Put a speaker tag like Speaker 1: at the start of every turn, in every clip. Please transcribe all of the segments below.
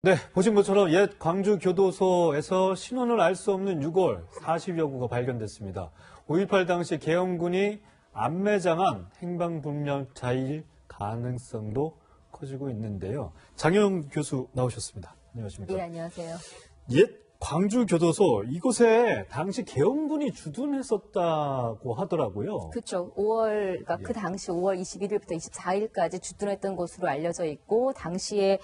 Speaker 1: 네, 보신 것처럼 옛 광주 교도소에서 신원을 알 수 없는 6월 40여 구가 발견됐습니다. 5.18 당시 계엄군이 안매장한 행방불명자일 가능성도 커지고 있는데요. 장영 교수 나오셨습니다. 안녕하십니까?
Speaker 2: 네, 안녕하세요.
Speaker 1: 옛 광주 교도소 이곳에 당시 계엄군이 주둔했었다고 하더라고요.
Speaker 2: 그렇죠. 그러니까 그 당시 5월 21일부터 24일까지 주둔했던 곳으로 알려져 있고, 당시에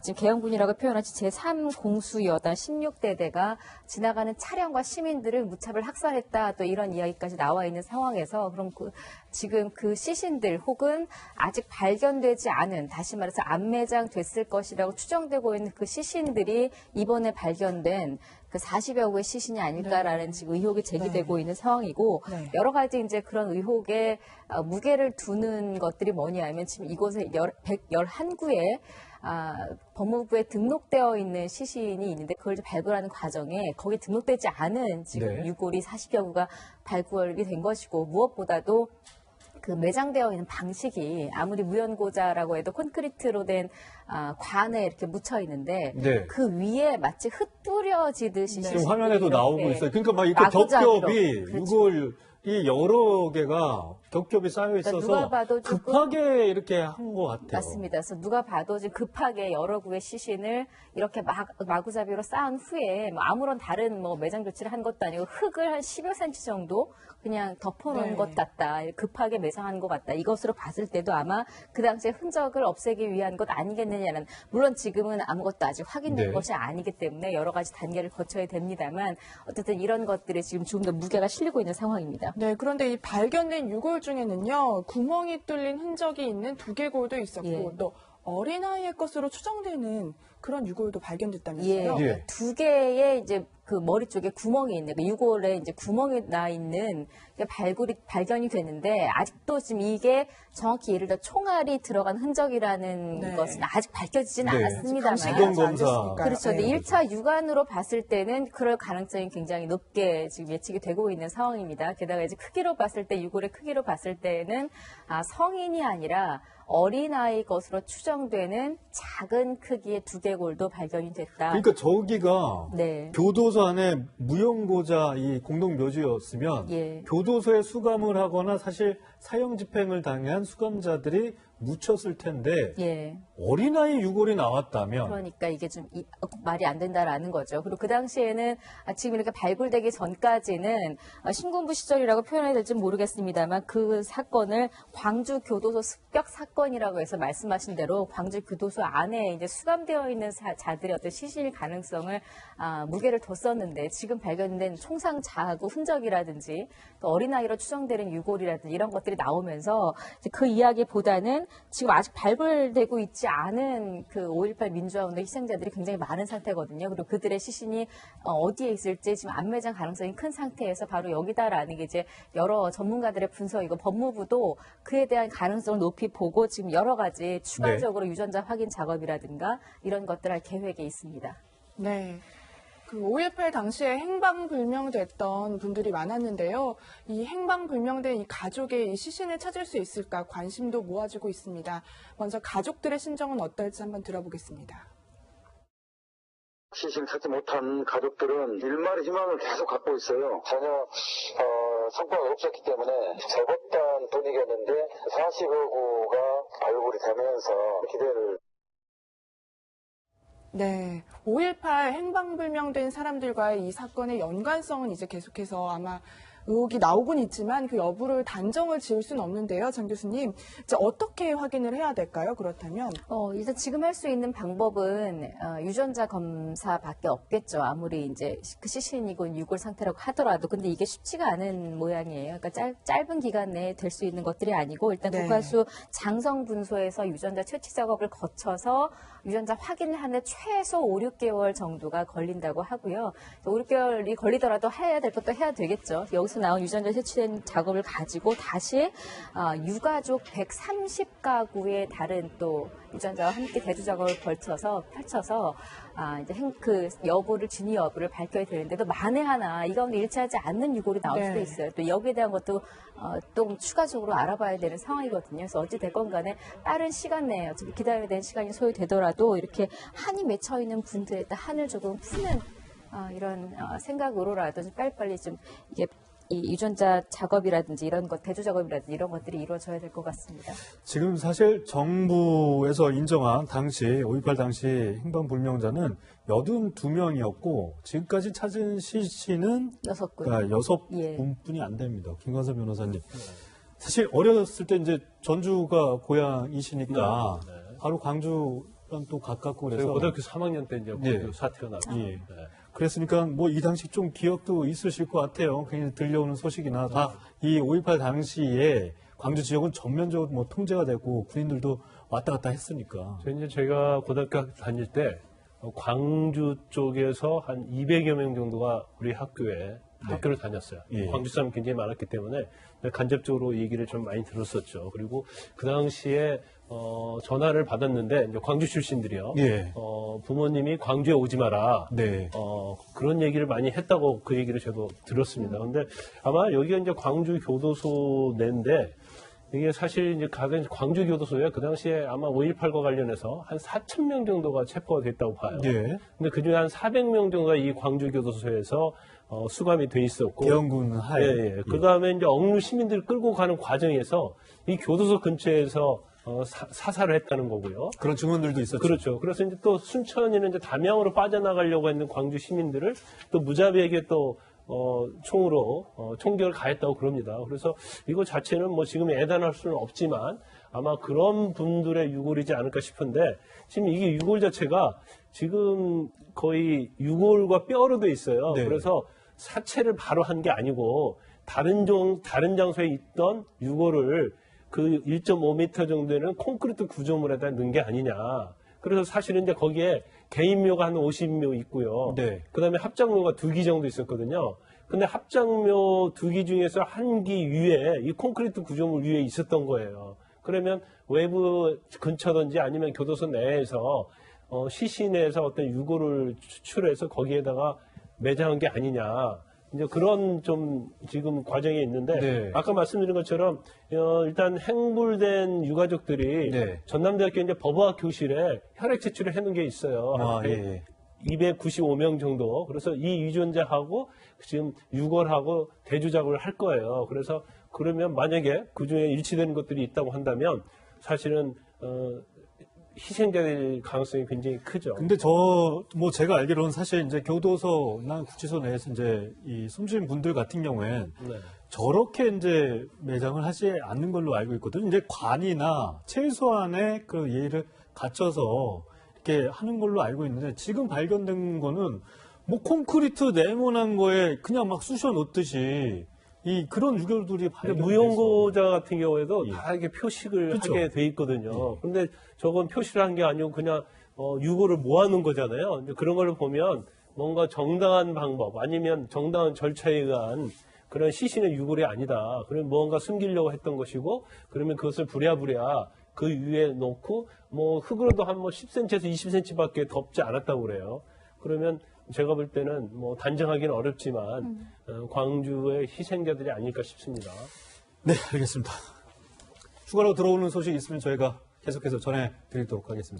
Speaker 2: 지금 계엄군이라고 표현한 제3공수여단 16대대가 지나가는 차량과 시민들을 무차별 학살했다, 또 이런 이야기까지 나와 있는 상황에서, 그럼 지금 그 시신들 혹은 아직 발견되지 않은, 다시 말해서 안매장 됐을 것이라고 추정되고 있는 그 시신들이 이번에 발견된 그 40여 구의 시신이 아닐까라는 지금 의혹이 제기되고 있는 상황이고, 여러 가지 이제 그런 의혹에 무게를 두는 것들이 뭐냐면, 지금 이곳에 111구에 법무부에 등록되어 있는 시신이 있는데, 그걸 발굴하는 과정에 거기에 등록되지 않은 지금 유골이 40여 구가 발굴이 된 것이고, 무엇보다도 그 매장되어 있는 방식이 아무리 무연고자라고 해도 콘크리트로 된 관에 이렇게 묻혀 있는데, 그 위에 마치 흩뿌려지듯이
Speaker 1: 지금 화면에도 나오고 있어요. 그러니까 막 이렇게 겹겹이 유골이 여러 개가 겹겹이 쌓여 있어서
Speaker 2: 누가 봐도
Speaker 1: 급하게 이렇게 한 것 같아요.
Speaker 2: 맞습니다. 그래서 누가 봐도 지금 급하게 여러 구의 시신을 이렇게 마구잡이로 쌓은 후에 아무런 다른 매장 조치를 한 것도 아니고 흙을 한 10여 cm 정도 그냥 덮어놓은 것 같다. 급하게 매장한 것 같다. 이것으로 봤을 때도 아마 그 당시에 흔적을 없애기 위한 것 아니겠느냐는, 물론 지금은 아무것도 아직 확인된 것이 아니기 때문에 여러 가지 단계를 거쳐야 됩니다만, 어쨌든 이런 것들이 지금 조금 더 무게가 실리고 있는 상황입니다.
Speaker 3: 네, 그런데 이 발견된 유골 중에는요, 구멍이 뚫린 흔적이 있는 두개골도 있었고, 또 어린아이의 것으로 추정되는 그런 유골도 발견됐다면서요?
Speaker 2: 두 개의 이제 그 머리 쪽에 구멍이 있는, 유골에 이제 구멍이 나 있는 발견이 되는데, 아직도 지금 이게 정확히 예를 들어 총알이 들어간 흔적이라는 것은 아직 밝혀지진 않았습니다만.
Speaker 1: 검사.
Speaker 2: 그렇죠. 근데 1차 육안으로 봤을 때는 그럴 가능성이 굉장히 높게 지금 예측이 되고 있는 상황입니다. 게다가 이제 크기로 봤을 때, 유골의 크기로 봤을 때는 성인이 아니라 어린아이 것으로 추정되는 작은 크기의 두개골도 발견이 됐다.
Speaker 1: 그러니까 저기가 교도소 안에 무연고자 이 공동묘지였으면 교도소에 수감을 하거나 사실 사형 집행을 당한 수감자들이 묻혔을 텐데 어린아이 유골이 나왔다면,
Speaker 2: 그러니까 이게 좀 말이 안 된다라는 거죠. 그리고 그 당시에는 지금 이렇게 발굴되기 전까지는 신군부 시절이라고 표현해야 될지 모르겠습니다만, 그 사건을 광주 교도소 습격 사건이라고 해서 말씀하신 대로 광주 교도소 안에 이제 수감되어 있는 자들의 어떤 시신일 가능성을 무게를 뒀었는데, 지금 발견된 총상 자하고 흔적이라든지 또 어린아이로 추정되는 유골이라든지 이런 것들이 나오면서 그 이야기보다는 지금 아직 발굴되고 있지 않은 그 5.18 민주화운동 희생자들이 굉장히 많은 상태거든요. 그리고 그들의 시신이 어디에 있을지 지금 안매장 가능성이 큰 상태에서 바로 여기다라는 게 이제 여러 전문가들의 분석이고, 법무부도 그에 대한 가능성을 높이 보고 지금 여러 가지 추가적으로 유전자 확인 작업이라든가 이런 것들 할 계획에 있습니다.
Speaker 3: 네. 그 5.18 당시에 행방불명됐던 분들이 많았는데요. 이 행방불명된 이 가족의 이 시신을 찾을 수 있을까 관심도 모아지고 있습니다. 먼저 가족들의 심정은 어떨지 한번 들어보겠습니다.
Speaker 4: 시신을 찾지 못한 가족들은 일말의 희망을 계속 갖고 있어요. 전혀 성과가 없었기 때문에 적었던 돈이겠는데 40억 구가 발굴이 되면서 기대를.
Speaker 3: 네, 5.18 행방불명된 사람들과의 이 사건의 연관성은 이제 계속해서 아마 의혹이 나오곤 있지만 그 여부를 단정을 지을 수는 없는데요. 장 교수님, 이제 어떻게 확인을 해야 될까요? 그렇다면?
Speaker 2: 일단 지금 할 수 있는 방법은 유전자 검사밖에 없겠죠. 아무리 이제 그 시신이고 유골 상태라고 하더라도. 근데 이게 쉽지가 않은 모양이에요. 그러니까 짧은 기간 내에 될 수 있는 것들이 아니고, 일단 국가수 장성분소에서 유전자 채취 작업을 거쳐서 유전자 확인을 하는데 최소 5, 6개월 정도가 걸린다고 하고요. 5, 6개월이 걸리더라도 해야 될 것도 해야 되겠죠. 여기서 나온 유전자 채취된 작업을 가지고 다시 유가족 130가구의 다른 또 유전자와 함께 대조 작업을 펼쳐서 이제 그 여부를 진위 여부를 밝혀야 되는데도 만에 하나 이 가운데 일치하지 않는 유골이 나올 수도
Speaker 3: 네.
Speaker 2: 있어요. 또 여기에 대한 것도 또 추가적으로 알아봐야 되는 상황이거든요. 그래서 어찌 됐건 간에 빠른 시간 내에 어차피 기다려야 되는 시간이 소요되더라도 이렇게 한이 맺혀 있는 분들의 한을 조금 푸는 이런 생각으로라도 빨리빨리 좀 이게 이 유전자 작업이라든지 이런 것, 대조 작업이라든지 이런 것들이 이루어져야 될 것 같습니다.
Speaker 1: 지금 사실 정부에서 인정한 당시 5.18 당시 행방불명자는 82명이었고 지금까지 찾은 시신은
Speaker 2: 6분.
Speaker 1: 그러니까
Speaker 2: 예.
Speaker 1: 6분뿐이 안 됩니다. 김관섭 변호사님. 사실 어렸을 때 이제 전주가 고향이시니까 바로 광주랑 또 가깝고
Speaker 5: 저희
Speaker 1: 그래서
Speaker 5: 고등학교 3학년 때 이제
Speaker 1: 예.
Speaker 5: 그 사태가 났죠.
Speaker 1: 예.
Speaker 5: 네.
Speaker 1: 그랬으니까 뭐 이 당시 좀 기억도 있으실 것 같아요. 그냥 들려오는 소식이나 다 이 5.18 당시에 광주 지역은 전면적으로 뭐 통제가 되고 군인들도 왔다 갔다 했으니까.
Speaker 5: 제가 고등학교 다닐 때 광주 쪽에서 한 200여 명 정도가 우리 학교에 학교를 다녔어요.
Speaker 1: 예.
Speaker 5: 광주 사람이 굉장히 많았기 때문에 간접적으로 얘기를 좀 많이 들었었죠. 그리고 그 당시에 전화를 받았는데 이제 광주 출신들이요.
Speaker 1: 예.
Speaker 5: 부모님이 광주에 오지 마라.
Speaker 1: 네.
Speaker 5: 그런 얘기를 많이 했다고 그 얘기를 저도 들었습니다. 근데 아마 여기가 이제 광주 교도소 내인데 이게 사실 이제 각은 광주 교도소에 그 당시에 아마 5.18과 관련해서 한 4,000명 정도가 체포가 됐다고 봐요.
Speaker 1: 예.
Speaker 5: 근데 그 중에 한 400명 정도가 이 광주 교도소에서 수감이 돼 있었고.
Speaker 1: 계엄군 하에.
Speaker 5: 예, 예. 그 다음에 이제 억류 시민들을 끌고 가는 과정에서 이 교도소 근처에서 사살을 했다는 거고요.
Speaker 1: 그런 증언들도 있었죠.
Speaker 5: 그렇죠. 그래서 이제 또 순천이는 이제 담양으로 빠져나가려고 했는 광주 시민들을 또 무자비하게 또 총으로 총격을 가했다고 그럽니다. 그래서 이거 자체는 뭐 지금 애단할 수는 없지만 아마 그런 분들의 유골이지 않을까 싶은데 지금 이게 유골 자체가 지금 거의 유골과 뼈로 돼 있어요.
Speaker 1: 네.
Speaker 5: 그래서 사체를 바로 한 게 아니고 다른 장소에 있던 유골을 그 1.5m 정도는 콘크리트 구조물에다 넣은 게 아니냐. 그래서 사실은 이제 거기에 개인묘가 한 50묘 있고요.
Speaker 1: 네.
Speaker 5: 그 다음에 합장묘가 2기 정도 있었거든요. 근데 합장묘 2기 중에서 1기 위에 이 콘크리트 구조물 위에 있었던 거예요. 그러면 외부 근처든지 아니면 교도소 내에서 시신에서 어떤 유골을 추출해서 거기에다가 매장한 게 아니냐. 이제 그런 좀 지금 과정에 있는데
Speaker 1: 네.
Speaker 5: 아까 말씀드린 것처럼 일단 행불된 유가족들이
Speaker 1: 네.
Speaker 5: 전남대학교 이제 법의학 교실에 혈액 제출을 해놓은 게 있어요.
Speaker 1: 아,
Speaker 5: 한
Speaker 1: 예.
Speaker 5: 295명 정도. 그래서 이 유전자하고 지금 유골하고 대조 작업을 할 거예요. 그래서 그러면 만약에 그 중에 일치되는 것들이 있다고 한다면 사실은 희생될 가능성이 굉장히 크죠.
Speaker 1: 근데 뭐 제가 알기로는 사실 이제 교도소나 구치소 내에서 이제 이 숨진 분들 같은 경우엔
Speaker 5: 네.
Speaker 1: 저렇게 이제 매장을 하지 않는 걸로 알고 있거든요. 이제 관이나 최소한의 그 예의를 갖춰서 이렇게 하는 걸로 알고 있는데 지금 발견된 거는 뭐 콘크리트 네모난 거에 그냥 막 쑤셔 놓듯이 그런 유골들이
Speaker 5: 근데
Speaker 1: 발견돼서
Speaker 5: 무용고자 같은 경우에도
Speaker 1: 예.
Speaker 5: 다 이렇게 표식을
Speaker 1: 그쵸.
Speaker 5: 하게 돼 있거든요. 근데 저건 표시를 한 게 아니고 그냥 유골을 모아놓은 거잖아요. 이제 그런 걸 보면 뭔가 정당한 방법 아니면 정당한 절차에 의한 그런 시신의 유골이 아니다. 그러면 뭔가 숨기려고 했던 것이고 그러면 그것을 부랴부랴 그 위에 놓고 뭐 흙으로도 한 뭐 10cm에서 20cm밖에 덮지 않았다고 그래요. 그러면 제가 볼 때는 뭐 단정하기는 어렵지만 광주의 희생자들이 아닐까 싶습니다.
Speaker 1: 네, 알겠습니다. 추가로 들어오는 소식 있으면 저희가 계속해서 전해드리도록 하겠습니다.